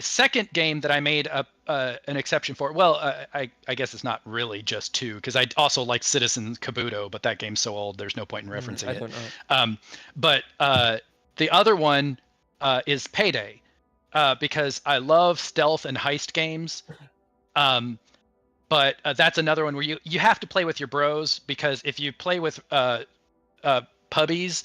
second game that I made an exception for, well, I guess it's not really just two, because I also like Citizen Kabuto, but that game's so old, there's no point in referencing it. But the other one is Payday, because I love stealth and heist games. But that's another one where you have to play with your bros, because if you play with pubbies,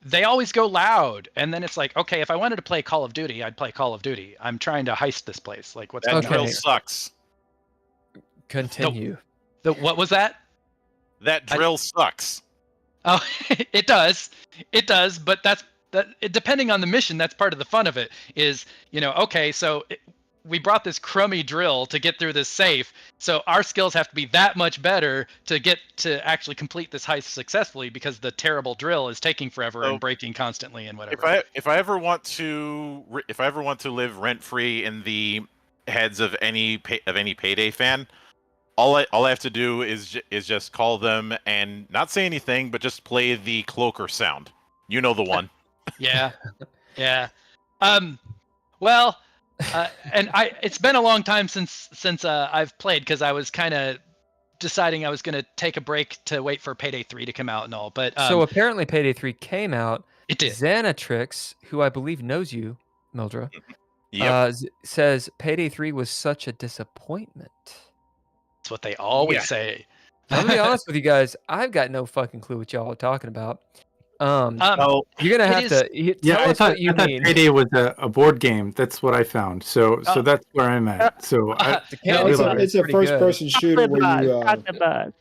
they always go loud, and then it's like, okay, if I wanted to play Call of Duty, I'd play Call of Duty. I'm trying to heist this place. Like, what's that drill sucks. Continue. What was that? That drill sucks. Oh, it does. It does, but depending on the mission, that's part of the fun of it. Is, okay, so we brought this crummy drill to get through this safe, so our skills have to be that much better to get to actually complete this heist successfully, because the terrible drill is taking forever and breaking constantly and whatever. If I ever want to live rent free in the heads of any Payday fan, all I have to do is just call them and not say anything, but just play the cloaker sound. You know the one. Yeah. Well. And it's been a long time since I've played, because I was kind of deciding I was going to take a break to wait for Payday 3 to come out and all. But so apparently Payday 3 came out. It did. Xanatrix, who I believe knows you, Mildra, says Payday 3 was such a disappointment. That's what they always say. I'm gonna be honest with you guys. I've got no fucking clue what y'all are talking about. You're gonna have to tell us what you mean. Payday was a board game. That's what I found. So that's where I'm at. So it's a first-person shooter where you.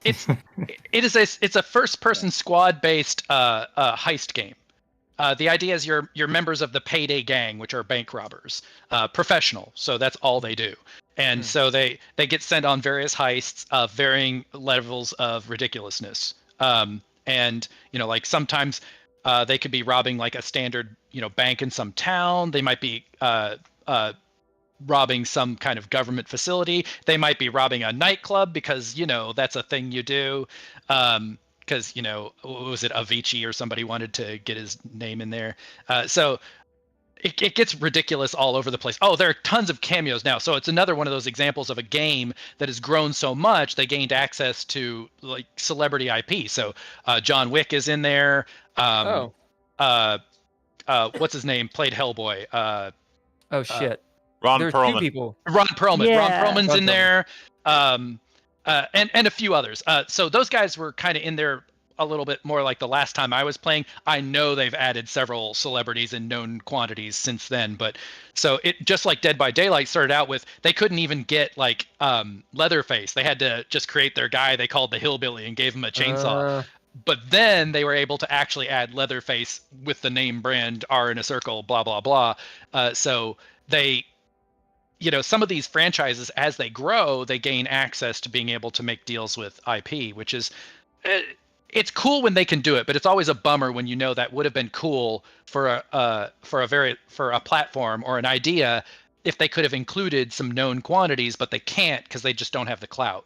It's a first-person squad-based heist game. The idea is you're members of the Payday gang, which are bank robbers, professional. So that's all they do. And so they get sent on various heists of varying levels of ridiculousness. And like sometimes they could be robbing like a standard bank in some town. They might be robbing some kind of government facility. They might be robbing a nightclub, because that's a thing you do. Because what was it, Avicii or somebody wanted to get his name in there. So it gets ridiculous all over the place. Oh, there are tons of cameos now. So it's another one of those examples of a game that has grown so much they gained access to like celebrity IP. So John Wick is in there. What's his name? Played Hellboy. Shit. Ron There's Perlman. two people. Ron Perlman. Yeah. Ron Perlman's in there. And a few others. So those guys were kind of in there a little bit more like the last time I was playing. I know they've added several celebrities in known quantities since then, but so it just like Dead by Daylight started out with, they couldn't even get like Leatherface. They had to just create their guy they called the Hillbilly and gave him a chainsaw. But then they were able to actually add Leatherface with the name brand R in a circle, blah, blah, blah. So they, some of these franchises, as they grow, they gain access to being able to make deals with IP, which is, it's cool when they can do it, but it's always a bummer when that would have been cool for a platform or an idea if they could have included some known quantities, but they can't because they just don't have the clout.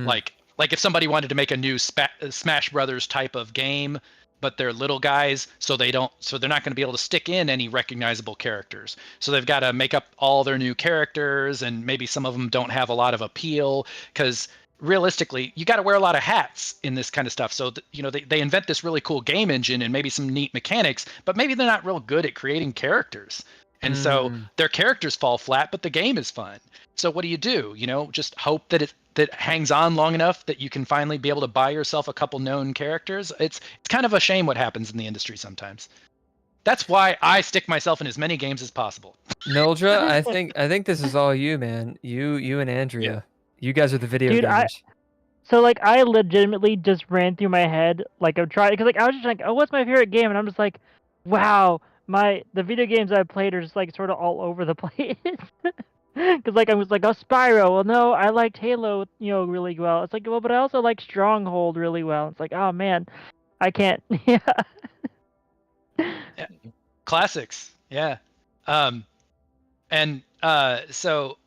Like if somebody wanted to make a new Smash Brothers type of game, but they're little guys, so they're not going to be able to stick in any recognizable characters. So they've got to make up all their new characters, and maybe some of them don't have a lot of appeal because realistically, you got to wear a lot of hats in this kind of stuff. So, they invent this really cool game engine and maybe some neat mechanics, but maybe they're not real good at creating characters. And so their characters fall flat, but the game is fun. So what do? Just hope that that hangs on long enough that you can finally be able to buy yourself a couple known characters. It's kind of a shame what happens in the industry sometimes. That's why I stick myself in as many games as possible. Mildra, I think this is all you, man. You and Andrea. Yeah. You guys are the video gamers. I legitimately just ran through my head, like I'm trying, because I was just like, oh, what's my favorite game? And I'm just like, wow, the video games I've played are just like sort of all over the place. Because I was like, oh, Spyro. Well, no, I liked Halo, really well. It's like, well, but I also like Stronghold really well. It's like, oh man, I can't. Yeah. Classics, yeah. So.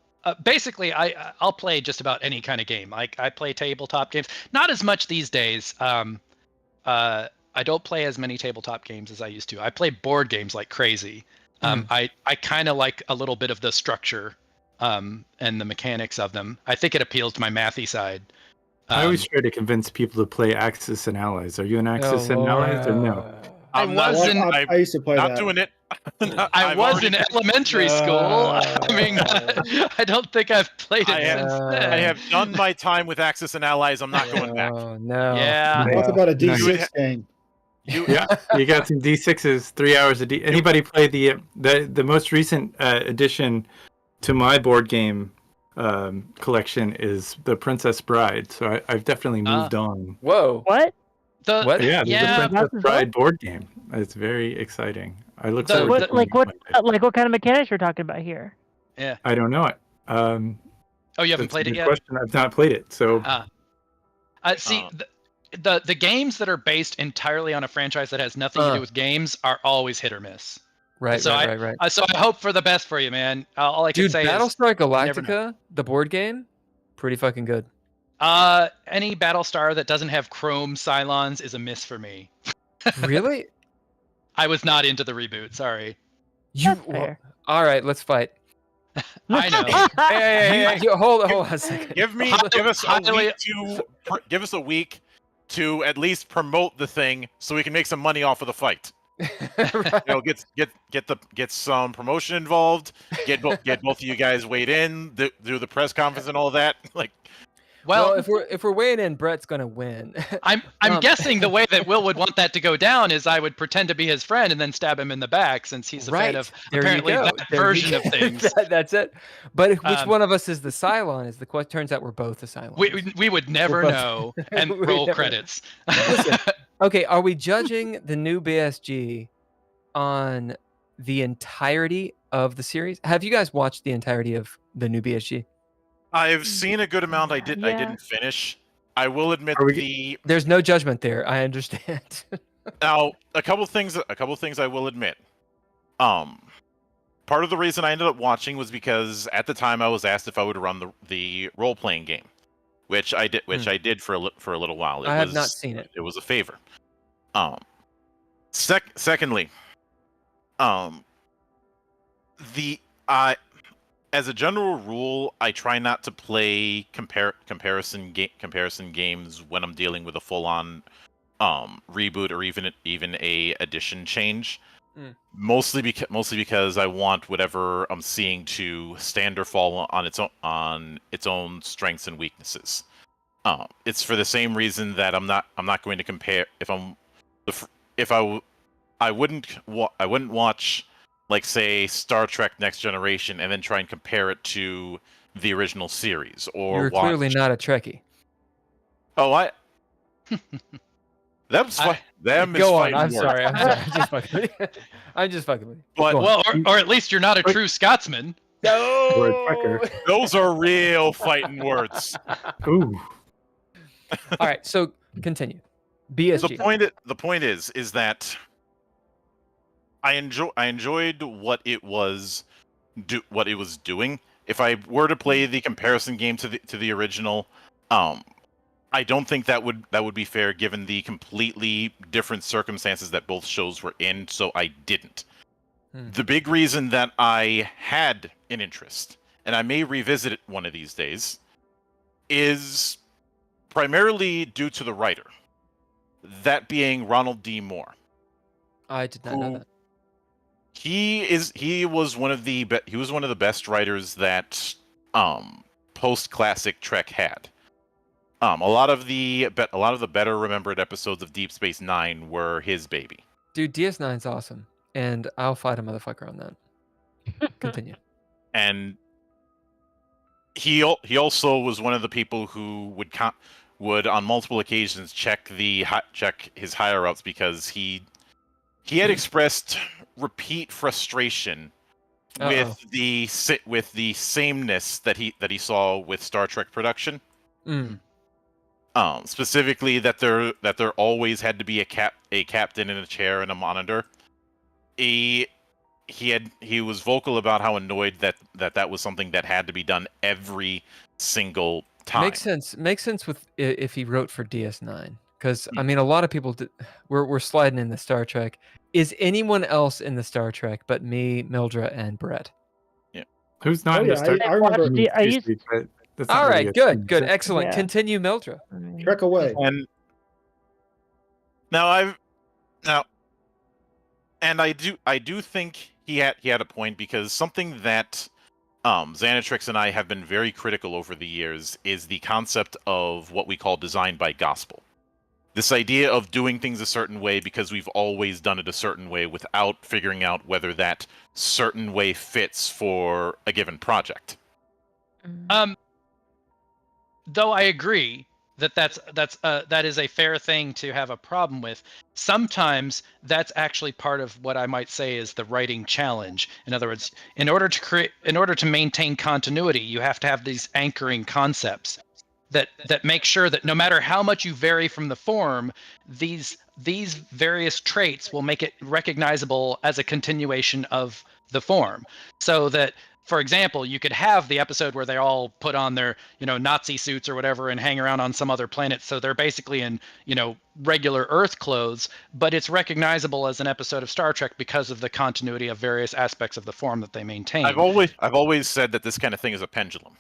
Basically, I'll play just about any kind of game. I play tabletop games, not as much these days. I don't play as many tabletop games as I used to. I play board games like crazy. I kind of like a little bit of the structure and the mechanics of them. I think it appeals to my mathy side. I always try to convince people to play Axis and Allies. Are you an Axis and Allies or no? I used to play not that. doing it. I was in elementary school. I mean, I don't think I've played it since then. I have done my time with Axis and Allies. I'm not going back. Oh no. Yeah. What about a D6 game? You got some D6s, 3 hours a D. Anybody play the most recent addition to my board game collection is the Princess Bride. So I've definitely moved on. Whoa. What? What? Yeah, Yeah. the Princess Bride board game. It's very exciting. I look forward What, to like what? playing it. Like what kind of mechanics you're talking about here? Yeah. I don't know it. Oh, you haven't That's played a it good yet? question. I've not played it. So See, the games that are based entirely on a franchise that has nothing to do with games are always hit or miss. Right. So Right. So I hope for the best for you, man. All I can say Battlestar is Galactica, the board game, pretty fucking good. any Battlestar that doesn't have chrome Cylons is a miss for me. Really? I was not into the reboot. Sorry. That's fair. All right, let's fight. I know. Hey, hold on a second. give us a week to at least promote the thing so we can make some money off of the fight. Right. You know, get some promotion involved. Get both of you guys weighed in, do the press conference and all that. Like, Well, if we're weighing in, Brett's gonna win. I'm guessing the way that Will would want that to go down is I would pretend to be his friend and then stab him in the back, since he's a fan of apparently that version of things. That's it. But which one of us is the Cylon? Is the question? Turns out we're both the Cylons. We would never know. And roll credits. Listen, okay, are we judging the new BSG on the entirety of the series? Have you guys watched the entirety of the new BSG? I've seen a good amount. I didn't finish. I will admit There's no judgment there. I understand. Now, a couple things I will admit. Part of the reason I ended up watching was because at the time I was asked if I would run the role playing game, which I did. I did for a little while. I have not seen it. It was a favor. Secondly, as a general rule, I try not to play comparison games when I'm dealing with a full-on reboot or even a edition change. Mostly because I want whatever I'm seeing to stand or fall on its own strengths and weaknesses. It's for the same reason that I'm not going to compare. I wouldn't watch, like, say, Star Trek Next Generation and then try and compare it to the original series. Or you're clearly not a Trekkie. Oh, Them's go on. I'm words. sorry. I'm just fucking with you. But or at least you're not a true Scotsman. No. Those are real fighting words. Ooh. All right, so continue. BSG. The point is that I enjoyed what it was doing. If I were to play the comparison game to the original, I don't think that would be fair given the completely different circumstances that both shows were in, so I didn't. The big reason that I had an interest, and I may revisit it one of these days, is primarily due to the writer. That being Ronald D. Moore. I did not know that. He was one of the best writers that post-classic Trek had. A lot of the better remembered episodes of Deep Space Nine were his baby. Dude, DS9's awesome, and I'll fight a motherfucker on that. Continue. And he also was one of the people who would on multiple occasions check his higher ups because he had expressed repeat frustration with the sameness that he saw with Star Trek production. Specifically that there always had to be a captain in a chair and a monitor. He was vocal about how annoyed that was something that had to be done every single time. Makes sense with if he wrote for DS9, because I mean, a lot of people we're sliding in the Star Trek. Is anyone else in the Star Trek but me, Mildra, and Brett? Yeah. Who's not Oh, in the yeah, Star I remember but that's not All really right, a good, thing, good, is it? excellent. Yeah. Continue, Mildra. Trek away. And now I do think he had a point, because something that Xanatrix and I have been very critical over the years is the concept of what we call design by gospel. This idea of doing things a certain way because we've always done it a certain way without figuring out whether that certain way fits for a given project. Though I agree that is a fair thing to have a problem with. Sometimes that's actually part of what I might say is the writing challenge. In other words, in order to maintain continuity, you have to have these anchoring concepts that make sure that no matter how much you vary from the form, these various traits will make it recognizable as a continuation of the form. So that, for example, you could have the episode where they all put on their, Nazi suits or whatever and hang around on some other planet. So they're basically in, regular Earth clothes, but it's recognizable as an episode of Star Trek because of the continuity of various aspects of the form that they maintain. I've always said that this kind of thing is a pendulum.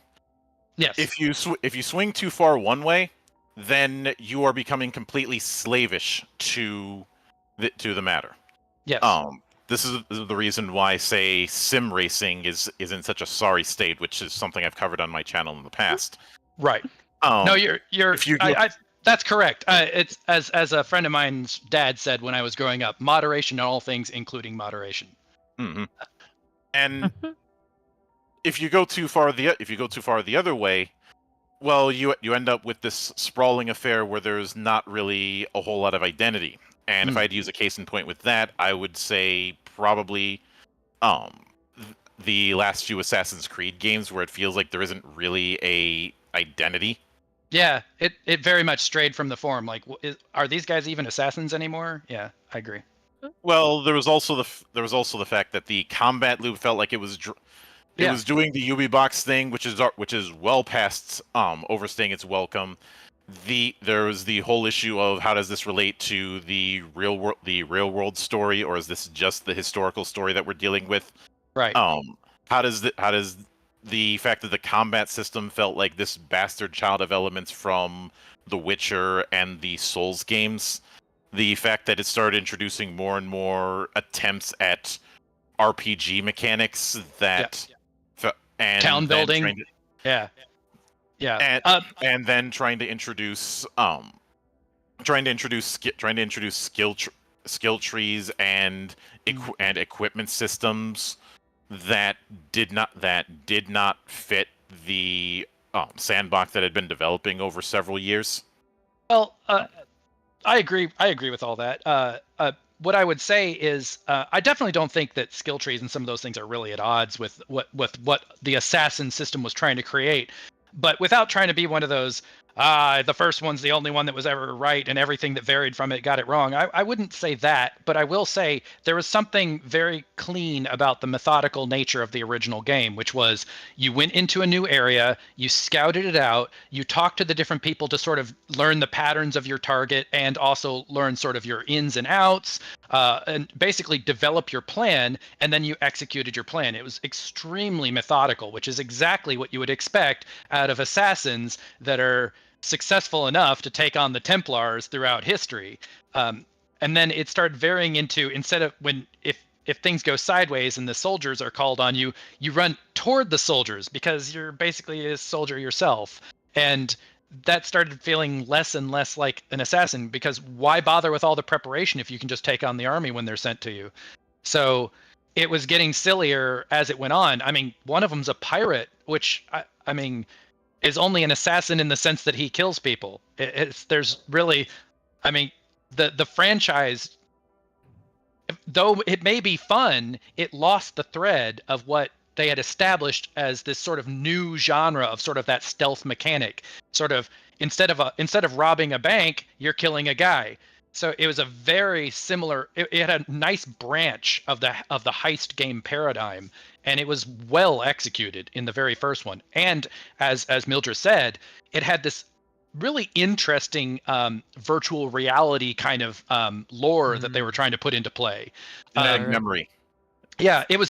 Yes. If you swing too far one way, then you are becoming completely slavish to the matter. Yes. This is the reason why, say, sim racing is in such a sorry state, which is something I've covered on my channel in the past. Right. No, you're. That's correct. It's as a friend of mine's dad said when I was growing up: moderation in all things, including moderation. Mm-hmm. And if you go too far the other way, well, you end up with this sprawling affair where there's not really a whole lot of identity. And if I had to use a case in point with that, I would say probably the last few Assassin's Creed games, where it feels like there isn't really a identity. Yeah, it very much strayed from the form. Like, are these guys even assassins anymore? Yeah, I agree. Well, there was also the fact that the combat loop felt like it was doing the Ubi box thing, which is well past overstaying its welcome. There was the whole issue of how does this relate to the real world story, or is this just the historical story that we're dealing with? Right. How does the fact that the combat system felt like this bastard child of elements from The Witcher and the Souls games? The fact that it started introducing more and more attempts at RPG mechanics and town building. Yeah. And then trying to introduce skill trees and equipment systems that did not fit the sandbox that had been developing over several years. Well, I agree with all that. What I would say is, I definitely don't think that skill trees and some of those things are really at odds with what the assassin system was trying to create. But without trying to be one of those, the first one's the only one that was ever right and everything that varied from it got it wrong. I wouldn't say that, but I will say there was something very clean about the methodical nature of the original game, which was you went into a new area, you scouted it out, you talked to the different people to sort of learn the patterns of your target and also learn sort of your ins and outs, and basically develop your plan, and then you executed your plan. It was extremely methodical, which is exactly what you would expect out of assassins that are successful enough to take on the Templars throughout history. And then it started varying into, instead of if things go sideways and the soldiers are called on you, you run toward the soldiers because you're basically a soldier yourself. And that started feeling less and less like an assassin, because why bother with all the preparation if you can just take on the army when they're sent to you? So it was getting sillier as it went on. I mean, one of them's a pirate, which I mean, is only an assassin in the sense that he kills people. There's really, I mean, the franchise, though it may be fun, it lost the thread of what they had established as this sort of new genre of sort of that stealth mechanic. Sort of instead of robbing a bank, you're killing a guy. So it was a very similar. It had a nice branch of the heist game paradigm, and it was well executed in the very first one. And as Mildred said, it had this really interesting virtual reality kind of lore that they were trying to put into play. Memory. Yeah, it was